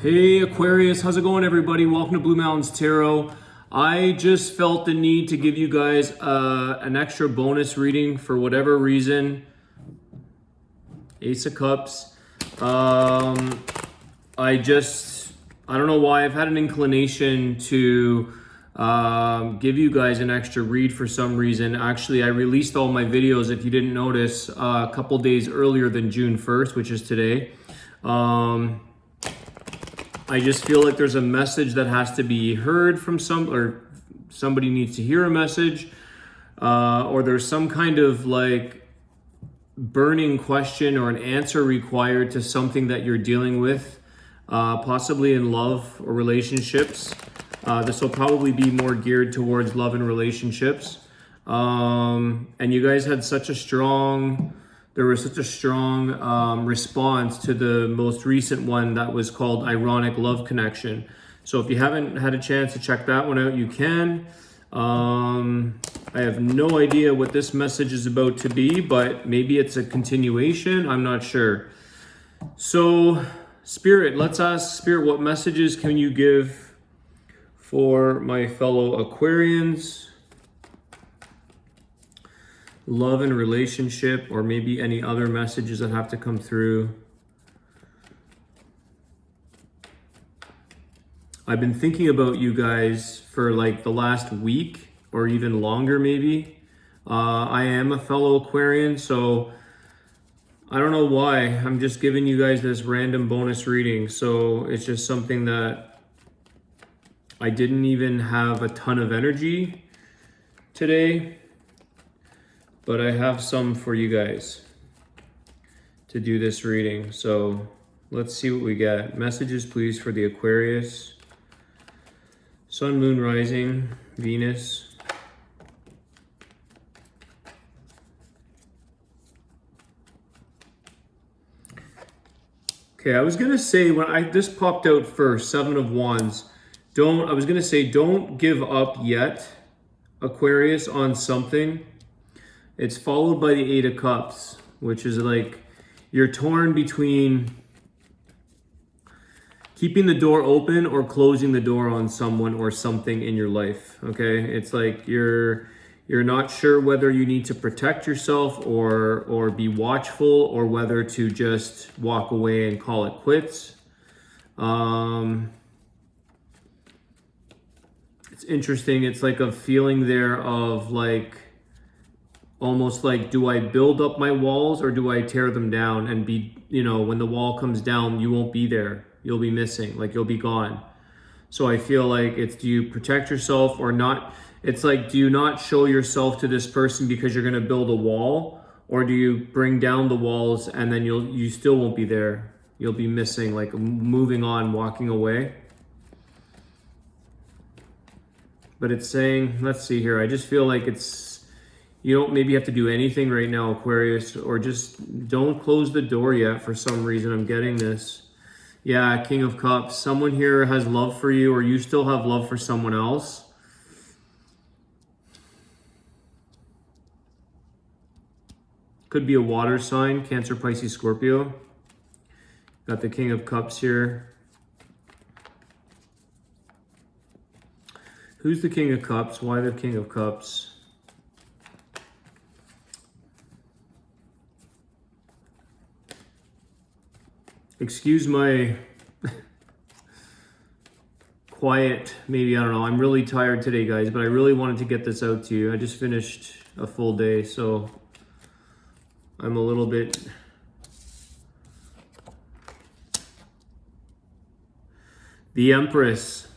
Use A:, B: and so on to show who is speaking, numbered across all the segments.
A: Hey Aquarius, how's it going everybody? Welcome to Blue Mountains Tarot. I just felt the need to give you guys an extra bonus reading for whatever reason. Ace of Cups. I don't know why, I've had an inclination to give you guys an extra read for some reason. Actually, I released all my videos, if you didn't notice, a couple days earlier than June 1st, which is today. I just feel like there's a message that has to be heard from somebody needs to hear a message, or there's some kind of like burning question or an answer required to something that you're dealing with, possibly in love or relationships. This will probably be more geared towards love and relationships. And you guys had such a strong response to the most recent one that was called Ironic Love Connection. So if you haven't had a chance to check that one out, you can. I have no idea what this message is about to be, but maybe it's a continuation. I'm not sure. So Spirit, let's ask Spirit, what messages can you give for my fellow Aquarians? Love and relationship, or maybe any other messages that have to come through. I've been thinking about you guys for like the last week or even longer maybe. I am a fellow Aquarian, so I don't know why. I'm just giving you guys this random bonus reading. So it's just something that I didn't even have a ton of energy today. But I have some for you guys to do this reading. So let's see what we get. Messages, please, for the Aquarius. Sun, Moon, Rising, Venus. Okay, I was going to say, when this popped out first, Seven of Wands, I was going to say, don't give up yet, Aquarius, on something. It's followed by the Eight of Cups, which is like you're torn between keeping the door open or closing the door on someone or something in your life, okay? It's like you're not sure whether you need to protect yourself or be watchful, or whether to just walk away and call it quits. It's interesting. It's like a feeling there of like, almost like, do I build up my walls or do I tear them down and be, when the wall comes down, you won't be there. You'll be missing, like you'll be gone. So I feel like it's, do you protect yourself or not? It's like, do you not show yourself to this person because you're going to build a wall, or do you bring down the walls and then you still won't be there? You'll be missing, like moving on, walking away. But it's saying, let's see here. I just feel like you don't maybe have to do anything right now, Aquarius, or just don't close the door yet for some reason. I'm getting this. Yeah, King of Cups. Someone here has love for you, or you still have love for someone else. Could be a water sign, Cancer, Pisces, Scorpio. Got the King of Cups here. Who's the King of Cups? Why the King of Cups? Excuse my quiet, maybe, I don't know. I'm really tired today, guys, but I really wanted to get this out to you. I just finished a full day, so I'm a little bit... The Empress.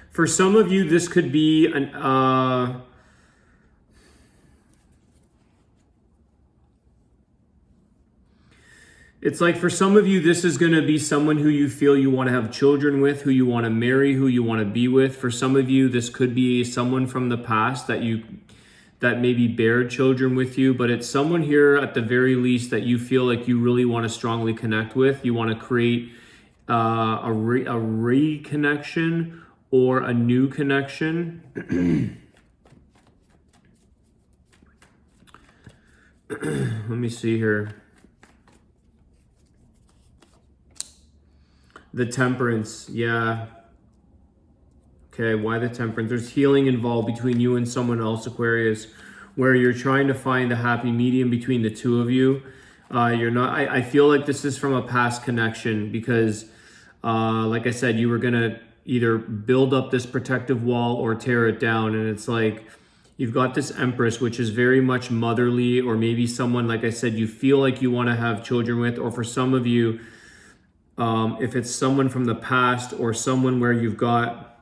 A: For some of you, this could be an... It's like for some of you, this is going to be someone who you feel you want to have children with, who you want to marry, who you want to be with. For some of you, this could be someone from the past that maybe bared children with you, but it's someone here at the very least that you feel like you really want to strongly connect with. You want to create a reconnection or a new connection. Let me see here. The Temperance, yeah. Okay, why the Temperance? There's healing involved between you and someone else, Aquarius, where you're trying to find a happy medium between the two of you. You're not, I feel like this is from a past connection because, like I said, you were going to either build up this protective wall or tear it down. And it's like, you've got this Empress, which is very much motherly, or maybe someone, like I said, you feel like you want to have children with, or for some of you, if it's someone from the past or someone where you've got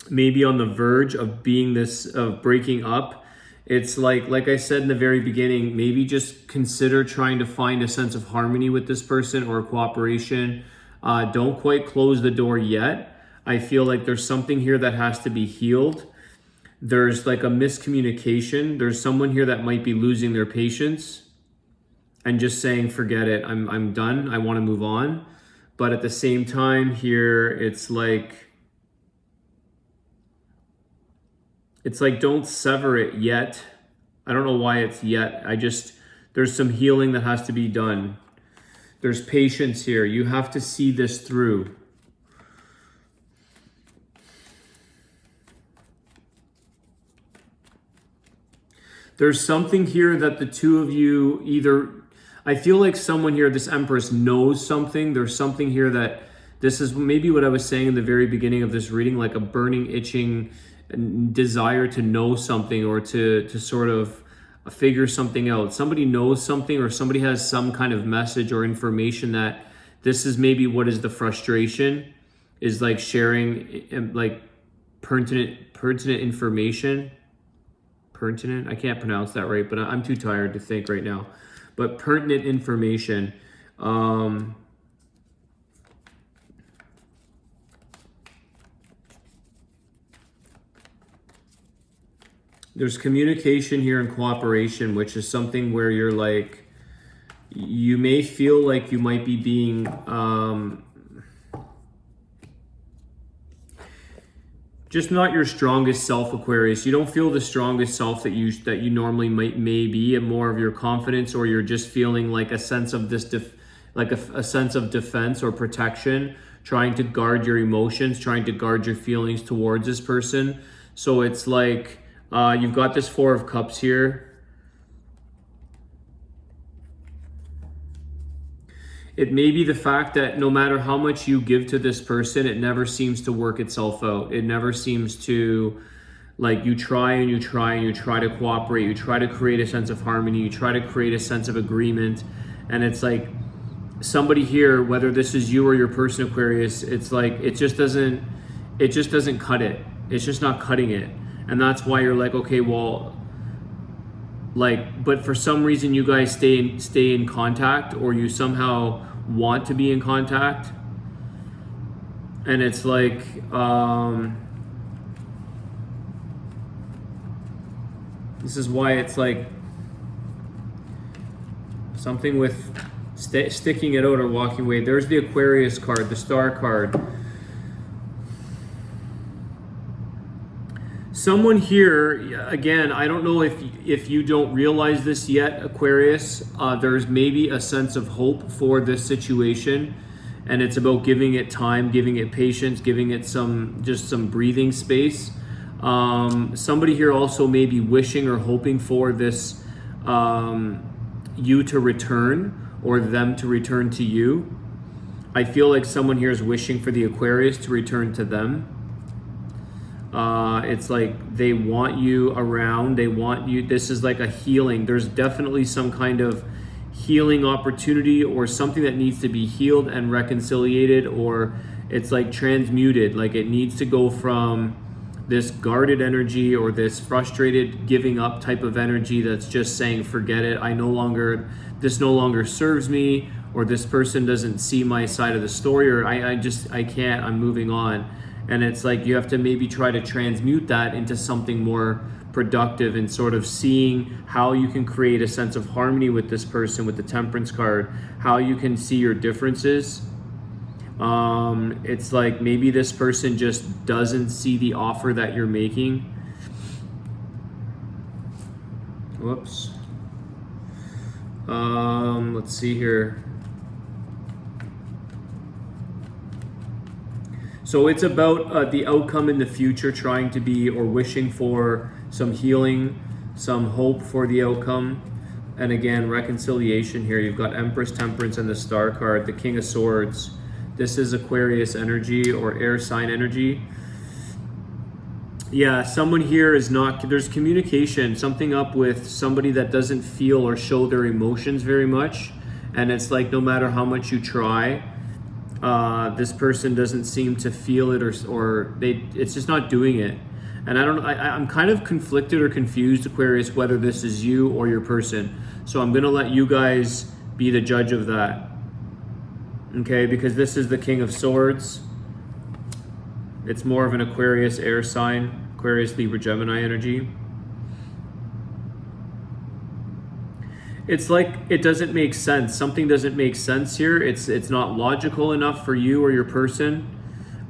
A: maybe on the verge of being this, of breaking up, it's like I said in the very beginning, maybe just consider trying to find a sense of harmony with this person or cooperation. Don't quite close the door yet. I feel like there's something here that has to be healed. There's like a miscommunication. There's someone here that might be losing their patience and just saying, forget it, I'm done, I want to move on. But at the same time here, it's like don't sever it yet. I don't know why it's yet. There's some healing that has to be done. There's patience here. You have to see this through. There's something here that the two of you either, I feel like someone here, this Empress, knows something. There's something here that, this is maybe what I was saying in the very beginning of this reading, like a burning, itching desire to know something or to sort of figure something out. Somebody knows something, or somebody has some kind of message or information that this is maybe what is the frustration, is like sharing like pertinent information. Pertinent, I can't pronounce that right, but I'm too tired to think right now. But pertinent information. There's communication here and cooperation, which is something where you're like, you may feel like you might be being just not your strongest self, Aquarius. You don't feel the strongest self that you normally may be, and more of your confidence, or you're just feeling like a sense of this a sense of defense or protection, trying to guard your emotions, trying to guard your feelings towards this person. So it's like you've got this Four of Cups here. It may be the fact that no matter how much you give to this person, it never seems to work itself out. It never seems to, like, you try and you try and you try to cooperate, you try to create a sense of harmony, you try to create a sense of agreement, and it's like somebody here, whether this is you or your person, Aquarius, it's like it just doesn't cut it. It's just not cutting it. And that's why you're like, okay, well, like, but for some reason you guys stay in contact, or you somehow want to be in contact. And it's like this is why it's like something with sticking it out or walking away. There's the Aquarius card, the Star card. Someone here, again, I don't know if you don't realize this yet, Aquarius, there's maybe a sense of hope for this situation, and it's about giving it time, giving it patience, giving it some breathing space. Somebody here also may be wishing or hoping for this you to return, or them to return to you. I feel like someone here is wishing for the Aquarius to return to them. It's like they want you around, they want you, this is like a healing. There's definitely some kind of healing opportunity, or something that needs to be healed and reconciliated, or it's like transmuted, like it needs to go from this guarded energy or this frustrated giving up type of energy that's just saying, forget it, this no longer serves me, or this person doesn't see my side of the story, or I can't, I'm moving on. And it's like you have to maybe try to transmute that into something more productive, and sort of seeing how you can create a sense of harmony with this person, with the Temperance card, how you can see your differences. It's like maybe this person just doesn't see the offer that you're making. Whoops. Let's see here. So it's about the outcome in the future, trying to be or wishing for some healing, some hope for the outcome. And again, reconciliation here. You've got Empress, Temperance, and the Star card, the King of Swords. This is Aquarius energy or air sign energy. Yeah, someone here is not, there's communication, something up with somebody that doesn't feel or show their emotions very much. And it's like no matter how much you try, this person doesn't seem to feel it or it's just not doing it. And I'm kind of conflicted or confused, Aquarius, whether this is you or your person. So I'm going to let you guys be the judge of that. Okay, because this is the King of Swords. It's more of an Aquarius air sign, Aquarius, Libra, Gemini energy. It's like it doesn't make sense. Something doesn't make sense here. It's not logical enough for you or your person.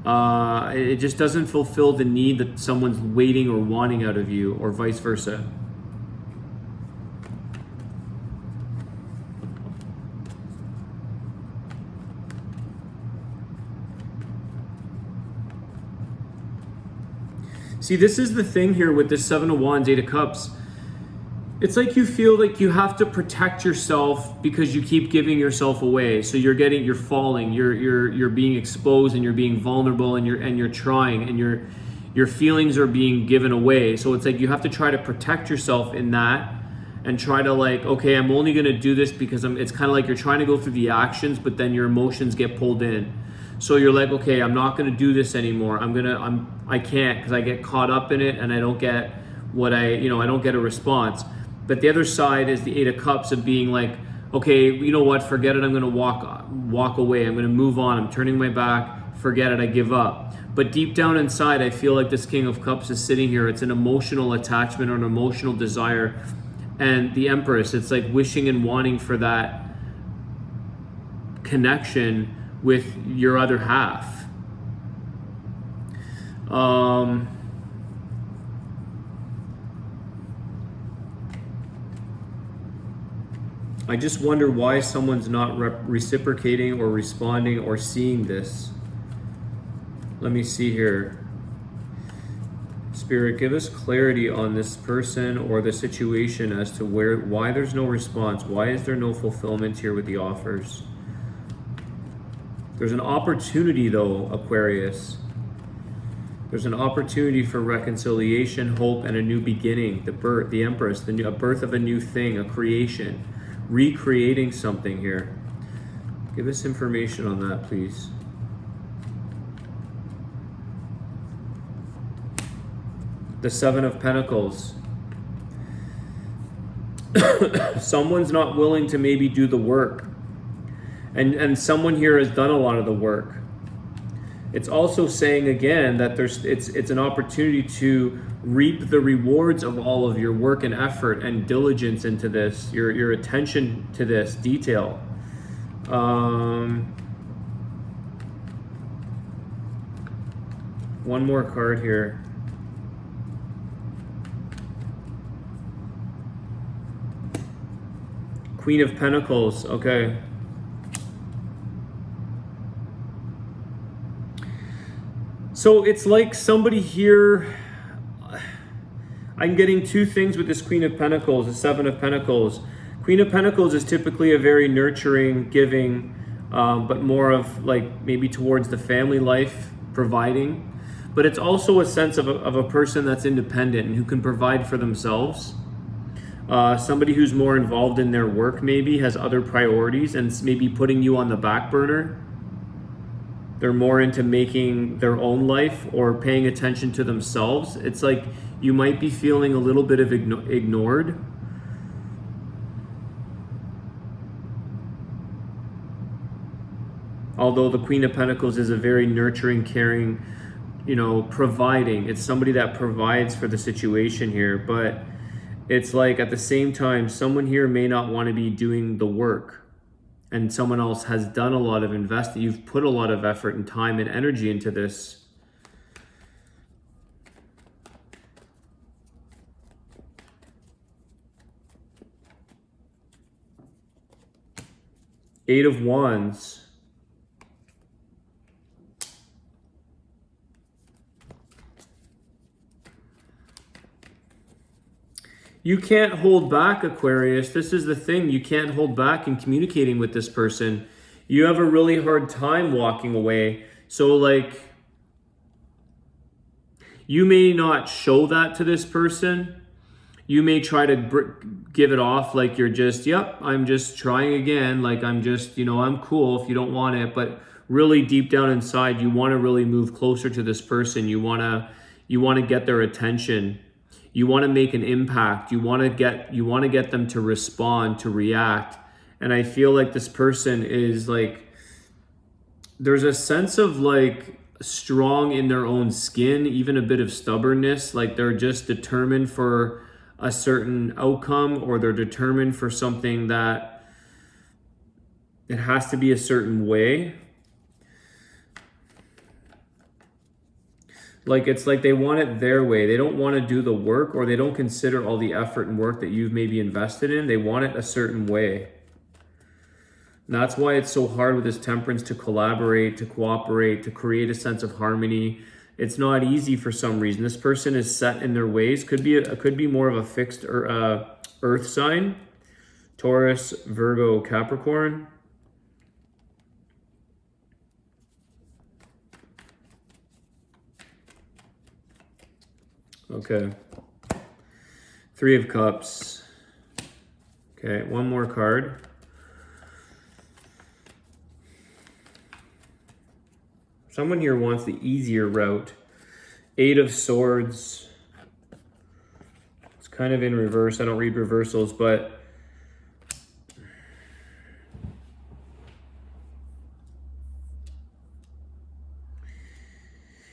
A: It just doesn't fulfill the need that someone's waiting or wanting out of you, or vice versa. See, this is the thing here with this Seven of Wands, Eight of Cups. It's like you feel like you have to protect yourself because you keep giving yourself away. So you're falling, you're being exposed, and you're being vulnerable, and you're trying, and your feelings are being given away. So it's like you have to try to protect yourself in that, and try to like, okay, I'm only gonna do this because it's kind of like you're trying to go through the actions, but then your emotions get pulled in. So you're like, okay, I'm not gonna do this anymore. I can't, because I get caught up in it and I don't get what I don't get a response. But the other side is the Eight of Cups of being like, okay, you know what, forget it, I'm gonna walk away, I'm gonna move on, I'm turning my back, forget it, I give up. But deep down inside, I feel like this King of Cups is sitting here, it's an emotional attachment or an emotional desire. And the Empress, it's like wishing and wanting for that connection with your other half. I just wonder why someone's not reciprocating or responding or seeing this. Let me see here. Spirit, give us clarity on this person or the situation as to why there's no response. Why is there no fulfillment here with the offers? There's an opportunity though, Aquarius. There's an opportunity for reconciliation, hope, and a new beginning. The Empress, a birth of a new thing, a creation. Recreating something here. Give us information on that, please. The Seven of Pentacles. Someone's not willing to maybe do the work. And someone here has done a lot of the work. It's also saying again that it's an opportunity to reap the rewards of all of your work and effort and diligence into this, your attention to this detail. One more card here. Queen of Pentacles, okay. So it's like somebody here, I'm getting two things with this Queen of Pentacles, the Seven of Pentacles. Queen of Pentacles is typically a very nurturing, giving, but more of like maybe towards the family life, providing. But it's also a sense of a person that's independent and who can provide for themselves. Somebody who's more involved in their work maybe, has other priorities and maybe putting you on the back burner. They're more into making their own life or paying attention to themselves. It's like you might be feeling a little bit of ignored. Although the Queen of Pentacles is a very nurturing, caring, providing. It's somebody that provides for the situation here. But it's like at the same time, someone here may not want to be doing the work. And someone else has done a lot of investing. You've put a lot of effort and time and energy into this. Eight of Wands. You can't hold back, Aquarius. This is the thing. You can't hold back in communicating with this person. You have a really hard time walking away. So like, you may not show that to this person. You may try to give it off like you're just, yep, I'm just trying again. Like I'm just, I'm cool if you don't want it. But really deep down inside, you want to really move closer to this person. You want to get their attention. You want to make an impact. You want to get them to respond, to react. And I feel like this person is like, there's a sense of like strong in their own skin, even a bit of stubbornness. Like they're just determined for a certain outcome, or they're determined for something that it has to be a certain way. Like it's like they want it their way. They don't want to do the work, or they don't consider all the effort and work that you've maybe invested in. They want it a certain way. And that's why it's so hard with this Temperance to collaborate, to cooperate, to create a sense of harmony. It's not easy for some reason. This person is set in their ways. Could be more of a fixed earth sign. Taurus, Virgo, Capricorn. Okay. Three of Cups. Okay, one more card. Someone here wants the easier route. Eight of Swords. It's kind of in reverse. I don't read reversals, but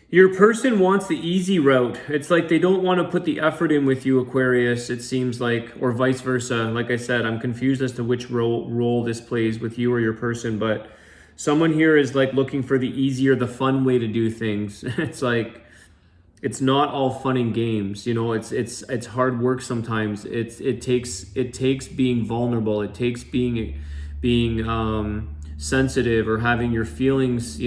A: your person wants the easy route. It's like they don't want to put the effort in with you, Aquarius, it seems like, or vice versa. Like I said, I'm confused as to which role this plays with you or your person, but someone here is like looking for the easier, the fun way to do things. It's like, it's not all fun and games. It's hard work sometimes. It takes being vulnerable. It takes being sensitive, or having your feelings,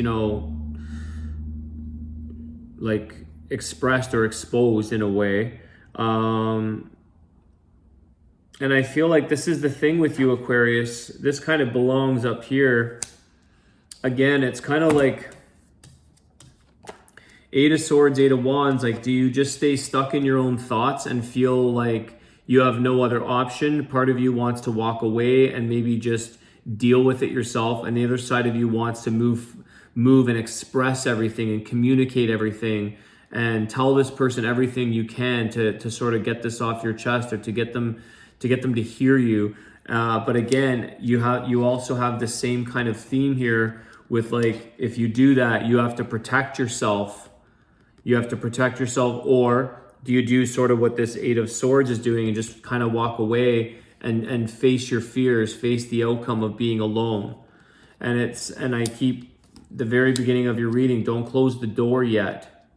A: like expressed or exposed in a way. And I feel like this is the thing with you, Aquarius. This kind of belongs up here. Again, it's kind of like Eight of Swords, Eight of Wands. Like, do you just stay stuck in your own thoughts and feel like you have no other option? Part of you wants to walk away and maybe just deal with it yourself, and the other side of you wants to move and express everything and communicate everything and tell this person everything you can to sort of get this off your chest, or to get them to hear you. But again, you also have the same kind of theme here with, like, if you do that, you have to protect yourself. Or do you do sort of what this Eight of Swords is doing and just kind of walk away and face your fears, face the outcome of being alone? And I keep the very beginning of your reading, don't close the door yet.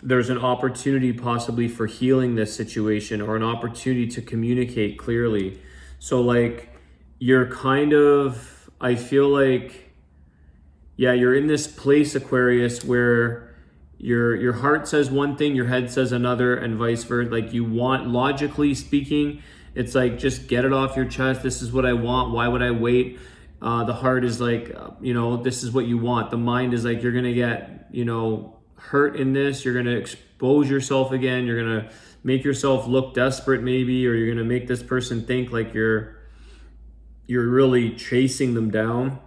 A: There's an opportunity possibly for healing this situation, or an opportunity to communicate clearly. So like, you're kind of, I feel like, yeah, you're in this place, Aquarius, where your heart says one thing, your head says another, and vice versa. Like, you want, logically speaking, it's like, just get it off your chest. This is what I want. Why would I wait? The heart is like, this is what you want. The mind is like, you're going to get, hurt in this. You're going to expose yourself again. You're going to make yourself look desperate maybe, or you're going to make this person think like you're really chasing them down.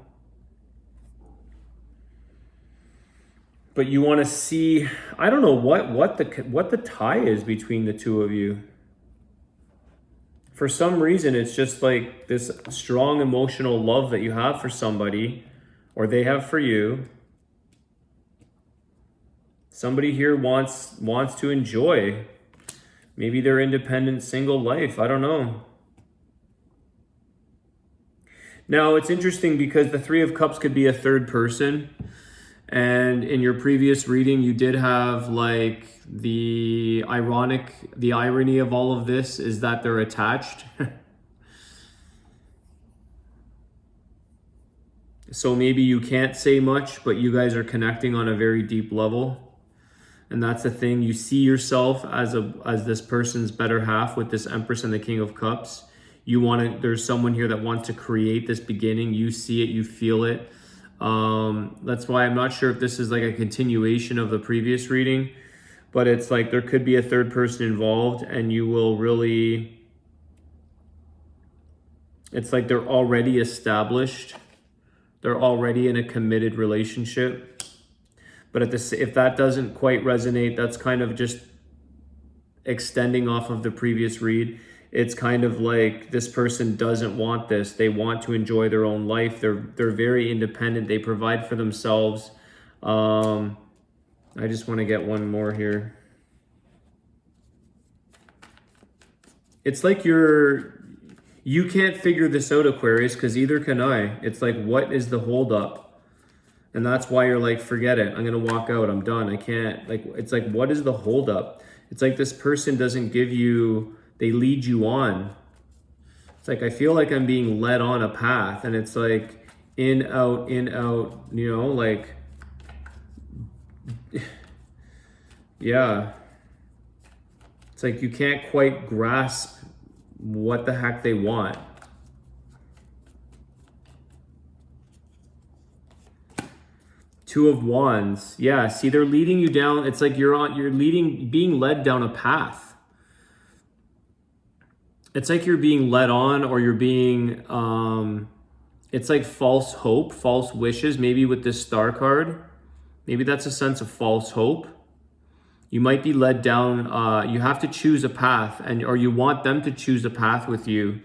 A: But you want to see, I don't know what the tie is between the two of you. For some reason, it's just like this strong emotional love that you have for somebody, or they have for you. Somebody here wants to enjoy maybe their independent single life. I don't know. Now, it's interesting because the Three of Cups could be a third person. And in your previous reading, you did have like the irony of all of this is that they're attached. So maybe you can't say much, but you guys are connecting on a very deep level. And that's the thing. You see yourself as this person's better half with this Empress and the King of Cups. There's someone here that wants to create this beginning. You see it, you feel it. That's why I'm not sure if this is like a continuation of the previous reading, but it's like there could be a third person involved, and you will really, it's like they're already established. They're already in a committed relationship. But if that doesn't quite resonate, that's kind of just extending off of the previous read. It's kind of like this person doesn't want this. They want to enjoy their own life. They're very independent. They provide for themselves. I just want to get one more here. It's like you can't figure this out, Aquarius, because either can I. It's like, what is the holdup? And that's why you're like, forget it. I'm going to walk out. I'm done. I can't. Like, it's like, what is the holdup? It's like this person doesn't give you, they lead you on. It's like, I feel like I'm being led on a path, and it's like in, out, you know, like, yeah. It's like you can't quite grasp what the heck they want. Two of Wands. Yeah, see, they're leading you down. It's like being led down a path. It's like you're being led on, or you're being, it's like false hope, false wishes, maybe with this Star card. Maybe that's a sense of false hope. You might be led down, you have to choose a path, or you want them to choose a path with you.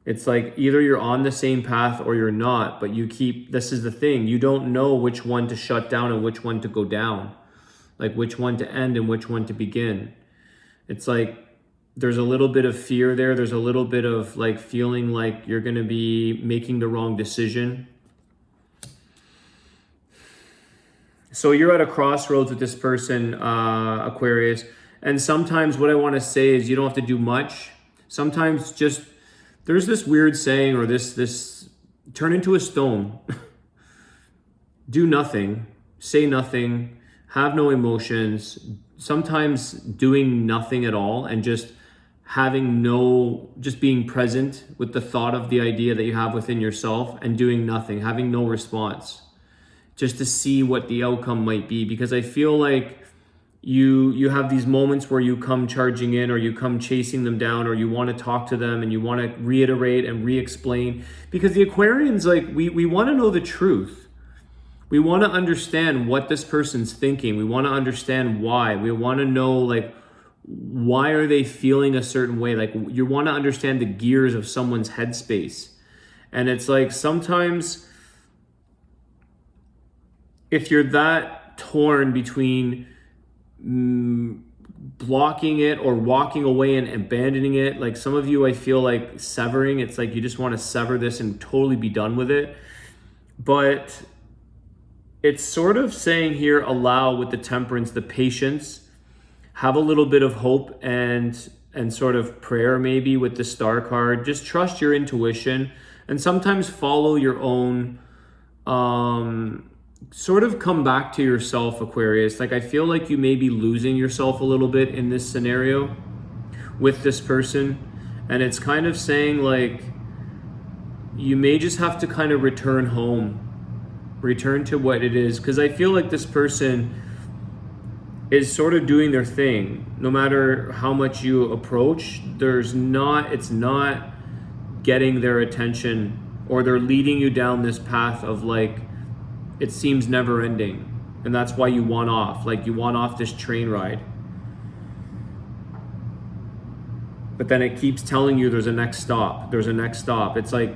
A: It's like either you're on the same path or you're not, but this is the thing, you don't know which one to shut down and which one to go down. Like which one to end and which one to begin. It's like there's a little bit of fear there. There's a little bit of like feeling like you're going to be making the wrong decision. So you're at a crossroads with this person, Aquarius. And sometimes what I want to say is you don't have to do much. Sometimes just, there's this weird saying, or this turn into a stone. Do nothing, say nothing, have no emotions. Sometimes doing nothing at all and just just being present with the thought of the idea that you have within yourself, and doing nothing, having no response, just to see what the outcome might be. Because I feel like you have these moments where you come charging in, or you come chasing them down, or you want to talk to them and you want to reiterate and re-explain. Because the Aquarians, like, we want to know the truth. We want to understand what this person's thinking. We want to understand why. We want to know, like, why are they feeling a certain way? Like, you want to understand the gears of someone's headspace. And it's like sometimes if you're that torn between blocking it or walking away and abandoning it, like some of you, I feel like severing. It's like you just want to sever this and totally be done with it. But it's sort of saying here, allow with the Temperance, the patience, have a little bit of hope and sort of prayer maybe with the Star card. Just trust your intuition and sometimes follow your own, sort of come back to yourself, Aquarius. Like, I feel like you may be losing yourself a little bit in this scenario with this person. And it's kind of saying like, you may just have to kind of return home, return to what it is. Because I feel like this person is sort of doing their thing. No matter how much you approach, it's not getting their attention, or they're leading you down this path of like, it seems never ending. And that's why you want off. Like, you want off this train ride. But then it keeps telling you there's a next stop. There's a next stop. It's like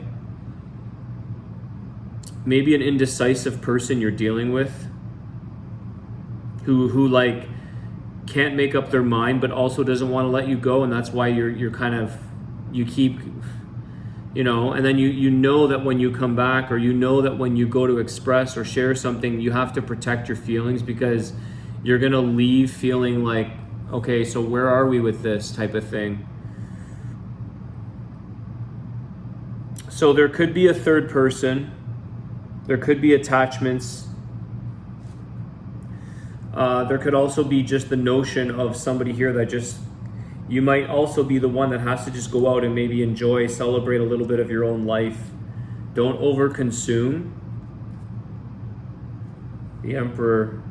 A: maybe an indecisive person you're dealing with who like can't make up their mind, but also doesn't want to let you go. And that's why you're kind of, you keep, you know, and then you know that when you come back, or you know that when you go to express or share something, you have to protect your feelings, because you're going to leave feeling like, okay, so where are we with this type of thing? So there could be a third person. There could be attachments. There could also be just the notion of somebody here that just, you might also be the one that has to just go out and maybe enjoy, celebrate a little bit of your own life. Don't overconsume. The Emperor.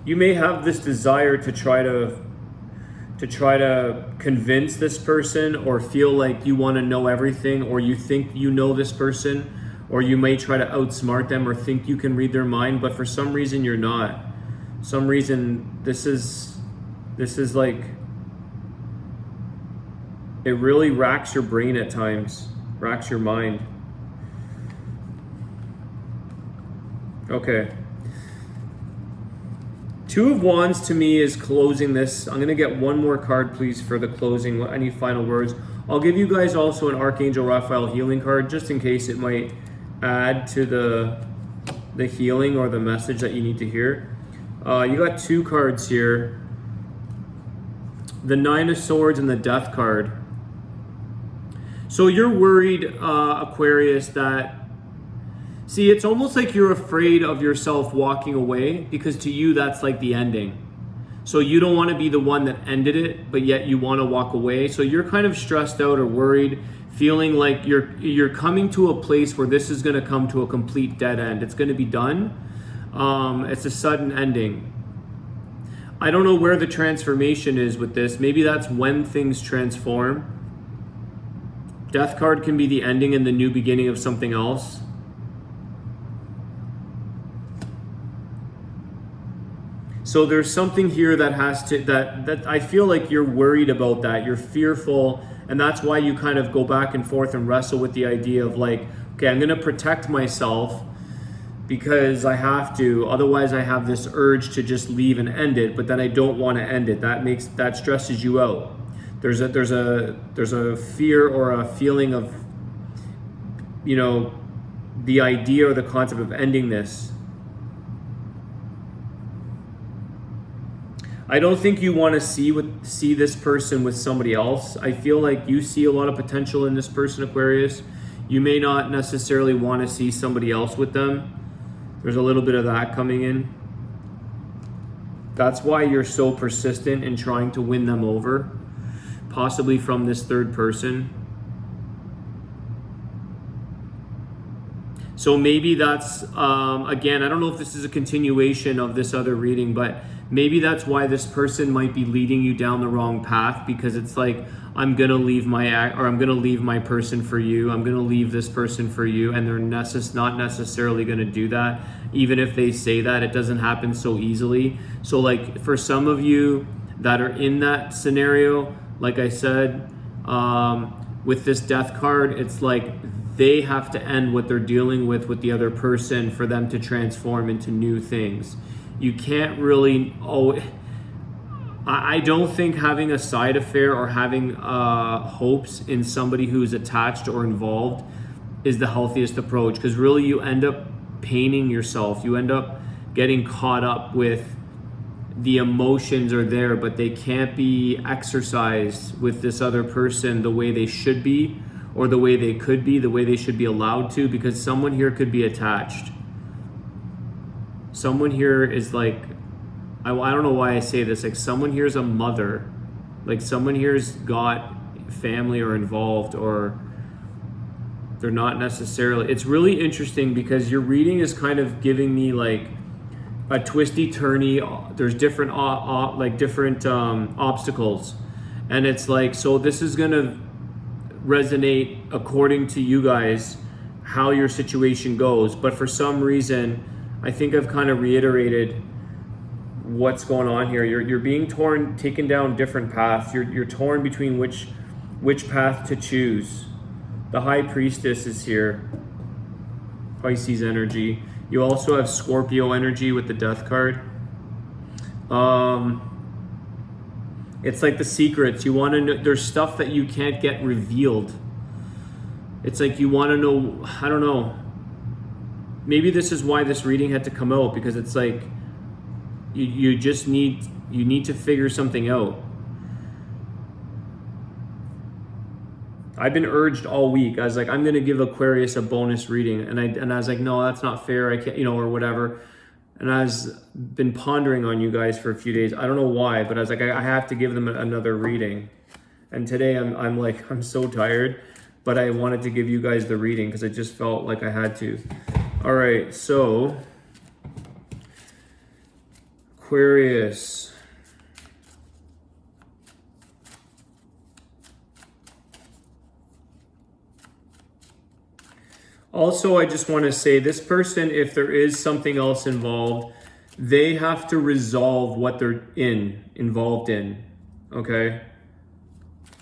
A: You may have this desire to try to convince this person, or feel like you want to know everything, or you think you know this person, or you may try to outsmart them or think you can read their mind, but for some reason you're not. Some reason this is like, it really racks your brain at times, racks your mind. Okay. Two of Wands to me is closing this. I'm going to get one more card, please, for the closing. Any final words? I'll give you guys also an Archangel Raphael healing card, just in case it might add to the healing or the message that you need to hear. You got two cards here. The Nine of Swords and the Death card. So you're worried, Aquarius, that... See, it's almost like you're afraid of yourself walking away, because to you, that's like the ending. So you don't want to be the one that ended it, but yet you want to walk away. So you're kind of stressed out or worried, feeling like you're coming to a place where this is going to come to a complete dead end. It's going to be done. It's a sudden ending. I don't know where the transformation is with this. Maybe that's when things transform. Death card can be the ending and the new beginning of something else. So there's something here that has to, that I feel like you're worried about that. You're fearful, and that's why you kind of go back and forth and wrestle with the idea of like, okay, I'm going to protect myself because I have to. Otherwise, I have this urge to just leave and end it, but then I don't want to end it. That stresses you out. There's a fear or a feeling of, you know, the idea or the concept of ending this. I don't think you want to see this person with somebody else. I feel like you see a lot of potential in this person, Aquarius. You may not necessarily want to see somebody else with them. There's a little bit of that coming in. That's why you're so persistent in trying to win them over, possibly from this third person. So maybe that's, again, I don't know if this is a continuation of this other reading, but maybe that's why this person might be leading you down the wrong path, because it's like, I'm going to leave I'm going to leave my person for you. I'm going to leave this person for you. And they're not necessarily going to do that. Even if they say that, it doesn't happen so easily. So like for some of you that are in that scenario, like I said, with this death card, it's like they have to end what they're dealing with the other person for them to transform into new things. You can't really, I don't think having a side affair or having hopes in somebody who's attached or involved is the healthiest approach, because really you end up paining yourself. You end up getting caught up with the emotions are there, but they can't be exercised with this other person the way they should be, or the way they could be, the way they should be allowed to, because someone here could be attached. Someone here is like, I don't know why I say this, like someone here is a mother, like someone here's got family or involved, or they're not necessarily. It's really interesting because your reading is kind of giving me like a twisty turny. There's different obstacles, and it's like, so this is gonna resonate according to you guys how your situation goes, but for some reason I think I've kind of reiterated what's going on here. You're being torn, taken down different paths. You're torn between which path to choose. The High Priestess is here. Pisces energy. You also have Scorpio energy with the Death card. It's like the secrets. You want to know, there's stuff that you can't get revealed. It's like you want to know, I don't know. Maybe this is why this reading had to come out, because it's like you need to figure something out. I've been urged all week. I was like, I'm going to give Aquarius a bonus reading, and I was like, no, that's not fair. I can't, or whatever. And I've been pondering on you guys for a few days. I don't know why, but I was like, I have to give them another reading. And today I'm like, I'm so tired, but I wanted to give you guys the reading because I just felt like I had to. All right, so Aquarius. Also, I just want to say this person, if there is something else involved, they have to resolve what they're involved in, okay?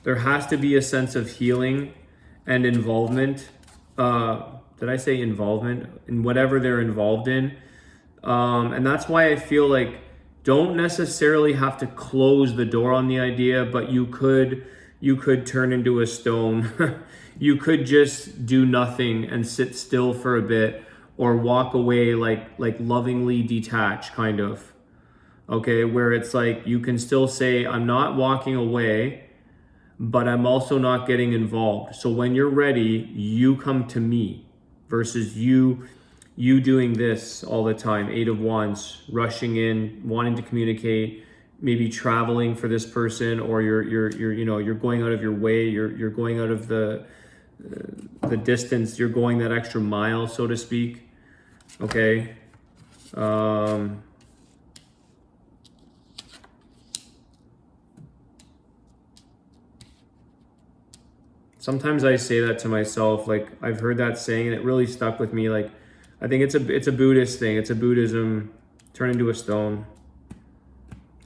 A: There has to be a sense of healing and involvement. Did I say involvement? In whatever they're involved in. And that's why I feel like don't necessarily have to close the door on the idea, but you could turn into a stone. You could just do nothing and sit still for a bit, or walk away like lovingly detached, kind of. Okay, where it's like you can still say, I'm not walking away, but I'm also not getting involved. So when you're ready, you come to me, versus you doing this all the time. 8 of Wands, rushing in, wanting to communicate, maybe traveling for this person, or you're going out of your way, you're going out of the distance, you're going that extra mile, so to speak. Okay. Sometimes I say that to myself, like I've heard that saying and it really stuck with me. Like, I think it's a Buddhist thing. It's a Buddhism. Turn into a stone.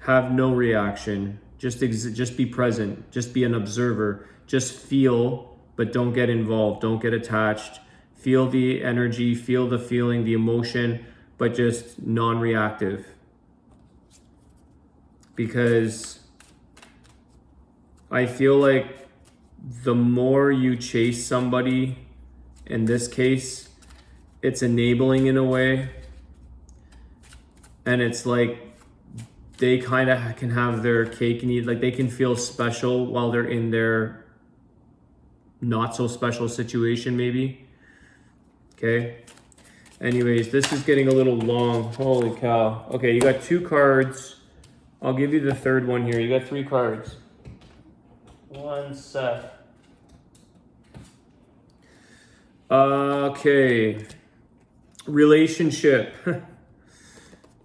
A: Have no reaction. Just be present. Just be an observer. Just feel, but don't get involved. Don't get attached. Feel the energy, feel the feeling, the emotion, but just non-reactive. Because I feel like the more you chase somebody, in this case, it's enabling in a way. And it's like they kind of can have their cake and eat, like they can feel special while they're in their not so special situation, maybe. Okay. Anyways, this is getting a little long. Holy cow. Okay, you got 2 cards. I'll give you the third one here. You got 3 cards. One sec. Okay. Relationship.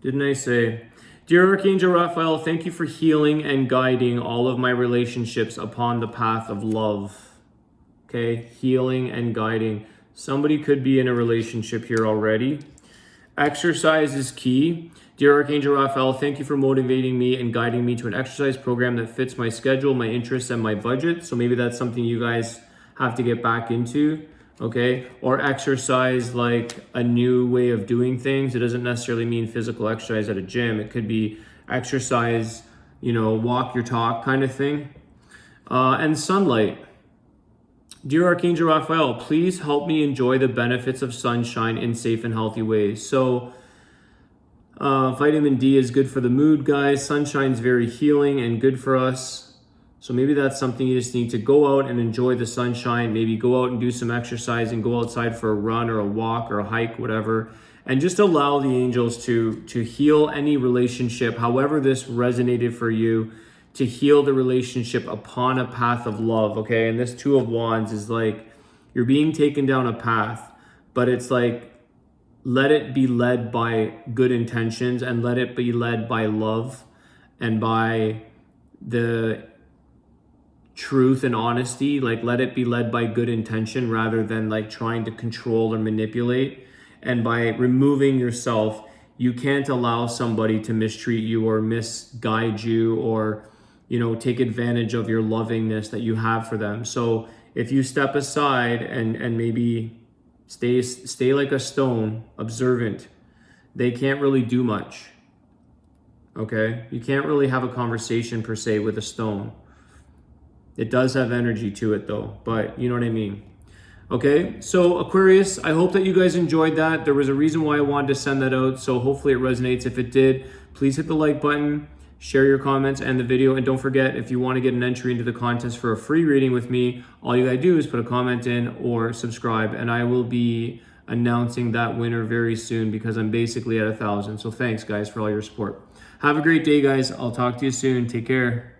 A: Didn't I say? Dear Archangel Raphael, thank you for healing and guiding all of my relationships upon the path of love. Okay, healing and guiding. Somebody could be in a relationship here already. Exercise is key. Dear Archangel Raphael, thank you for motivating me and guiding me to an exercise program that fits my schedule, my interests, and my budget. So maybe that's something you guys have to get back into, okay? Or exercise like a new way of doing things. It doesn't necessarily mean physical exercise at a gym. It could be exercise, walk your talk kind of thing. And sunlight. Dear Archangel Raphael, please help me enjoy the benefits of sunshine in safe and healthy ways. So vitamin D is good for the mood, guys. Sunshine's very healing and good for us. So maybe that's something you just need to go out and enjoy the sunshine. Maybe go out and do some exercise and go outside for a run or a walk or a hike, whatever. And just allow the angels to heal any relationship, however this resonated for you, to heal the relationship upon a path of love, okay? And this 2 of Wands is like, you're being taken down a path, but it's like, let it be led by good intentions and let it be led by love and by the truth and honesty. Like, let it be led by good intention rather than like trying to control or manipulate. And by removing yourself, you can't allow somebody to mistreat you or misguide you or take advantage of your lovingness that you have for them. So if you step aside and maybe stay like a stone, observant, they can't really do much. Okay? You can't really have a conversation per se with a stone. It does have energy to it though, but you know what I mean. Okay, so Aquarius, I hope that you guys enjoyed that. There was a reason why I wanted to send that out, so hopefully it resonates. If it did, please hit the like button. Share your comments and the video. And don't forget, if you want to get an entry into the contest for a free reading with me, all you gotta do is put a comment in or subscribe. And I will be announcing that winner very soon because I'm basically at 1,000. So thanks guys for all your support. Have a great day, guys. I'll talk to you soon. Take care.